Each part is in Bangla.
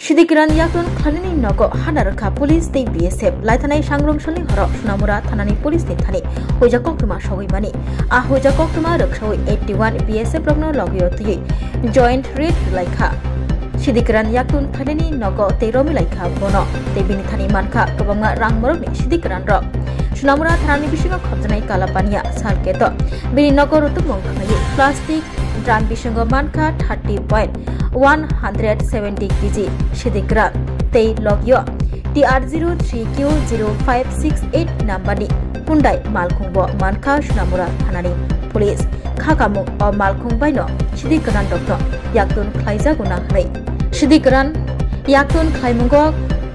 Sidikiran yakun khalini nogo hadarka police tei BSF laitanai sangrong soni horo Sunamura thanani police ni thani hoja koktuma sogoi mani a hoja koktuma raksoi 81 BSF rogno logyo tui joint raid laikha Sidikiran yakun khalini nogo tei romi laikha bono tei bini thani manka kobanga rangmorok ni Sidikiran rok Sunamura thanani bisingo khobjanai kalapania salketo bini nogo rutuk mongkhayi plastic drum bisingo manka 30.170 kg Sidikiran tei logyo TR03Q0568 number ni Hyundai malkhungbo manka Sunamura thanani police khakamu o malkhungbai no Sidikiran dokto yaktun khlaija guna hnai Sidikiran yaktun khlaimungo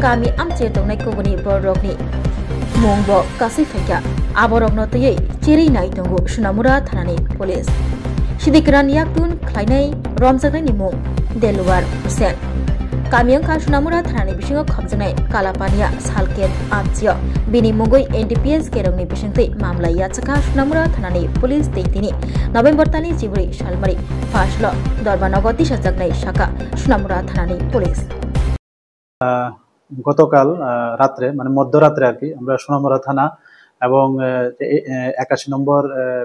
kami amche dongnai kobuni borokni mongbo kasai faikya aborokno tei cheri nai tongo Sunamura thanani police Sidikiran yaktun khlainai romjagnai ni mung Delwar Hussein Kamiyangka Sunamura thanani bisingo khobjanai kalapania salket amchio bini mungoi NDPS kerongni bisingtei mamla yachaka Sunamura thanani police teitini November tani Jiburi salmari faslo dorbanogoti sajagnai shaka Sunamura thanani police গতকাল রাত্রে মানে মধ্যরাত্রে আর কি আমরা সোনামুড়া থানা এবং 81 নম্বর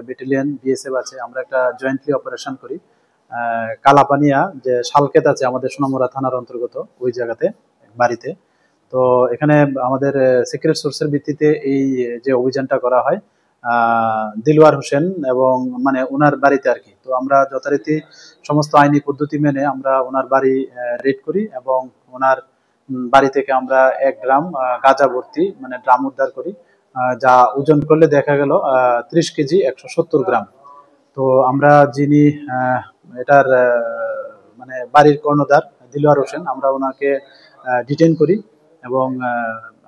ব্যাটালিয়ন বিএসএফ আছে আমরা একটা জয়েন্টলি অপারেশন করি কালাপানিয়া যে শালকেত আছে আমাদের সোনামুড়া থানার অন্তর্গত ওই জায়গাতে বাড়িতে তো এখানে আমাদের সিক্রেট সোর্সের ভিত্তিতে এই যে অভিযানটা করা হয় দিলওয়ার হোসেন এবং মানে ওনার বাড়িতে আর কি তো আমরা যথারীতি সমস্ত আইনি পদ্ধতি মেনে আমরা ওনার বাড়ি রেড করি এবং ওনার বাড়ি থেকে আমরা 1 গ্রাম গাঁজা ভর্তি মানে ড্রাম উদ্ধার করি যা ওজন করলে দেখা গেল 30 কেজি 170 গ্রাম তো আমরা যিনি এটার মানে বাড়ির কর্ণধার দিলওয়ার হোসেন আমরা ওনাকে ডিটেইন করি এবং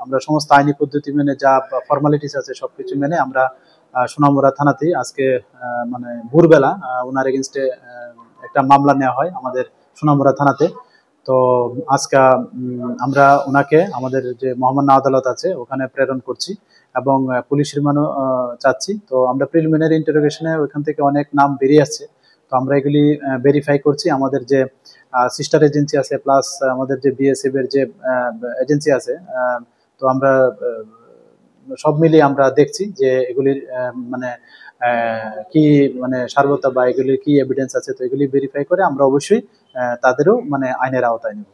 আমরা সমস্ত আইনি পদ্ধতি মেনে যা ফর্মালিটিস আছে সবকিছু মেনে আমরা সোনামুড়া থানাতে আজকে মানে ভোরবেলা ওনার এগেইনস্টে একটা মামলা নেওয়া হয় আমাদের সোনামুড়া থানাতে তো আজকে আমরা ওনাকে আমাদের যে মহামান্য আদালত আছে ওখানে প্রেরণ করছি এবং পুলিশ রিমান্ডও চাচ্ছি তো আমরা প্রিলিমিনারি ইন্টারোগেশনে ওখান থেকে অনেক নাম বেরিয়ে আসছে তো আমরা এগুলি ভেরিফাই করছি আমাদের যে সিস্টার এজেন্সি আছে প্লাস আমাদের যে বিএসএফ এর যে এজেন্সি আছে তো আমরা সব মিলিয়ে আমরা দেখছি যে এগুলির মানে কি মানে সার্বতা বা এগুলির কি এভিডেন্স আছে তো এগুলি ভেরিফাই করে আমরা অবশ্যই তাদেরও মানে আইনের আওতায় নেব